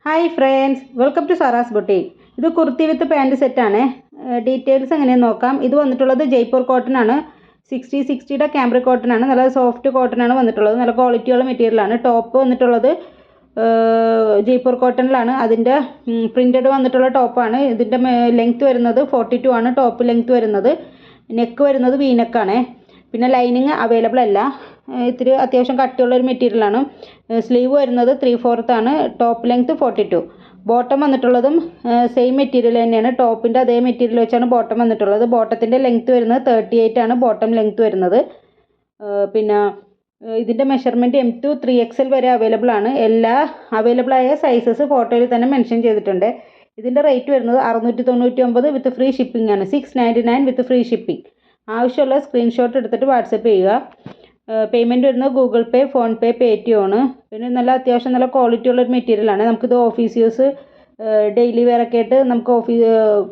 Hi friends, welcome to Sara's boutique. ഇത് kurti with pant സെറ്റാണ്. Details എങ്ങനെയെന്ന് നോക്കാം. ഇത് വന്നിട്ടുള്ളത് ജയ്പൂർ കോട്ടൺ ആണ്. 60-60യുടെ ക്യാമ്പ്രിക് കോട്ടൺ ആണ്. നല്ല സോഫ്റ്റ് കോട്ടൺ ആണ് വന്നിട്ടുള്ളത്. നല്ല ക്വാളിറ്റിയുള്ള മെറ്റീരിയലാണ്. ടോപ്പ് വന്നിട്ടുള്ളത് ജയ്പൂർ കോട്ടണിലാണ്. അതിൻ്റെ പ്രിൻറ്റഡ് വന്നിട്ടുള്ള ടോപ്പാണ്. ഇതിൻ്റെ ലെങ്ത്ത് വരുന്നത് 42 ആണ്. ടോപ്പ് ലെങ്ത്ത് വരുന്നത്. നെക്ക് വരുന്നത് വി നെക്കാണ്. പിന്നെ ലൈനിങ് അവൈലബിൾ അല്ല. ഇത്തിരി അത്യാവശ്യം കട്ടിയുള്ളൊരു മെറ്റീരിയലാണ്. സ്ലീവ് വരുന്നത് 3/4 ആണ്. Top length 42. ബോട്ടം വന്നിട്ടുള്ളതും സെയിം മെറ്റീരിയൽ തന്നെയാണ്. ടോപ്പിൻ്റെ അതേ മെറ്റീരിയൽ വെച്ചാണ് ബോട്ടം വന്നിട്ടുള്ളത്. ബോട്ടത്തിൻ്റെ ലെങ്ത്ത് വരുന്നത് 38 ആണ്. ബോട്ടം ലെങ്ത്ത് വരുന്നത്. പിന്നെ ഇതിൻ്റെ മെഷർമെൻറ്റ് M to 3XL വരെ അവൈലബിൾ ആണ്. എല്ലാ അവൈലബിൾ ആയ സൈസസ് ഫോട്ടോയിൽ തന്നെ മെൻഷൻ ചെയ്തിട്ടുണ്ട്. ഇതിൻ്റെ റേറ്റ് വരുന്നത് 699 വിത്ത് ഫ്രീ ഷിപ്പിംഗ് ആണ്. 699 വിത്ത് ഫ്രീ ഷിപ്പിംഗ്. ആവശ്യമുള്ള സ്ക്രീൻഷോട്ട് എടുത്തിട്ട് വാട്സപ്പ് ചെയ്യുക. പേയ്മെൻറ്റ് വരുന്നത് ഗൂഗിൾ പേ, ഫോൺ പേ, പേടിഎം ആണ്. പിന്നെ നല്ല അത്യാവശ്യം നല്ല ക്വാളിറ്റി ഉള്ളൊരു മെറ്റീരിയലാണ്. നമുക്കിത് ഓഫീസ് യൂസ്, ഡെയിലി വെയർ ഒക്കെ ആയിട്ട് നമുക്ക്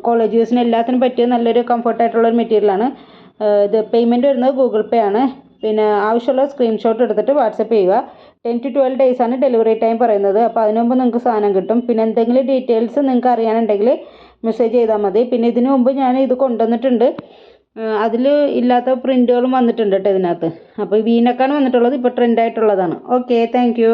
കോളേജ് യൂസിന് എല്ലാത്തിനും പറ്റിയ നല്ലൊരു കംഫർട്ടായിട്ടുള്ളൊരു മെറ്റീരിയലാണ്. ഇത് പേയ്മെൻറ്റ് വരുന്നത് ഗൂഗിൾ പേ ആണ്. പിന്നെ ആവശ്യമുള്ള സ്ക്രീൻഷോട്ട് എടുത്തിട്ട് വാട്സപ്പ് ചെയ്യുക. 10 to 12 days ആണ് ഡെലിവറി ടൈം പറയുന്നത്. അപ്പോൾ അതിനു മുമ്പ് നിങ്ങൾക്ക് സാധനം കിട്ടും. പിന്നെ എന്തെങ്കിലും ഡീറ്റെയിൽസ് നിങ്ങൾക്ക് അറിയാനുണ്ടെങ്കിൽ മെസ്സേജ് ചെയ്താൽ മതി. പിന്നെ ഇതിനു മുമ്പ് ഞാൻ ഇത് കൊണ്ടുവന്നിട്ടുണ്ട്. അതിൽ ഇല്ലാത്ത പ്രിൻറ്റുകളും വന്നിട്ടുണ്ട് കേട്ടോ ഇതിനകത്ത്. അപ്പോൾ വീനക്കാണ് വന്നിട്ടുള്ളത്. ഇപ്പോൾ ട്രെൻഡായിട്ടുള്ളതാണ്. Okay, thank you.